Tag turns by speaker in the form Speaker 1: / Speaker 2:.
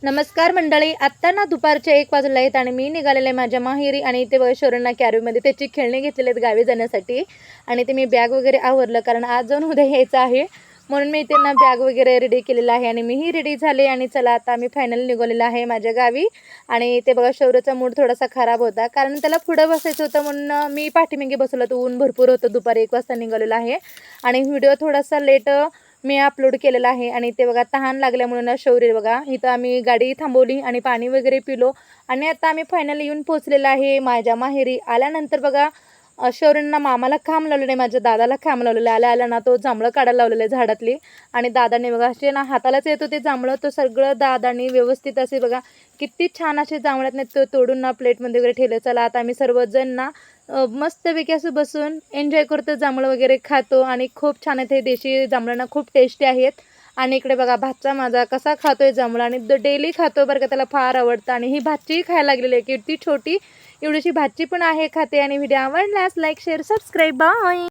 Speaker 1: नमस्कार मंडळी, आत्ता ना दुपारचे 1 वाजले आहेत आणि मी निघालेले आहे माझ्या माहेरी. आणि इथे बघा शौर्यना कॅरीमध्ये त्याची खेळणी घेतलेली आहेत गावी जाण्यासाठी. आणि ते मी बॅग वगैरे आवरलं, कारण आज जाऊन उद्या यायचं आहे, म्हणून मी त्यांना बॅग वगैरे रेडी केलेलं आहे. आणि मीही रेडी झाले आणि चला आता आम्ही फायनल निघालेलो आहे माझ्या गावी. आणि ते बघा शौर्यचा मूड थोडासा खराब होता, कारण त्याला पुढं बसायचं होतं, म्हणून मी पाठीमागे बसवलं. तर ऊन भरपूर होतं, दुपारी 1 वाजता निघालेलो आहे. आणि व्हिडिओ थोडासा लेट मी अपलोड केलेला आहे. आणि ते बघा तहान लागल्यामुळे ना शौर्य बघा इथं आम्ही गाडी थांबवली आणि पाणी वगैरे पिलो. आणि आता आम्ही फायनली येऊन पोहोचलेलो आहे माझ्या माहेरी. आल्यानंतर बघा शौर्यंना मामाला काम लावलेलं आहे, माझ्या दादाला काम लावलेलं आहे. आल्या ना तो जांभळं काढायला लावलेलं आहे झाडातली. आणि दादाने बघा असे ना हातालाच येतो ते जांभळं, तो सगळं दादानी व्यवस्थित असे बघा किती छान असे जांभळात नाही तो तोडून ना प्लेटमध्ये वगैरे ठेवले. चला आता आम्ही सर्वजण ना मस्तपैकी असं बसून एन्जॉय करतो, जांभळं वगैरे खातो. आणि खूप छान आहेत हे देशी जांभळं, खूप टेस्टी आहेत. आणि इकडे बघा भातचा माझा कसा खातोय जांभळं, आणि डेली खातो बरं का, त्याला फार आवडतं. आणि ही भातचीही खायला लागलेली आहे, किती छोटी एवढीशी भातची पण आहे, खाते. आणि व्हिडिओ आवडल्यास लाईक शेअर सबस्क्राईब बाय.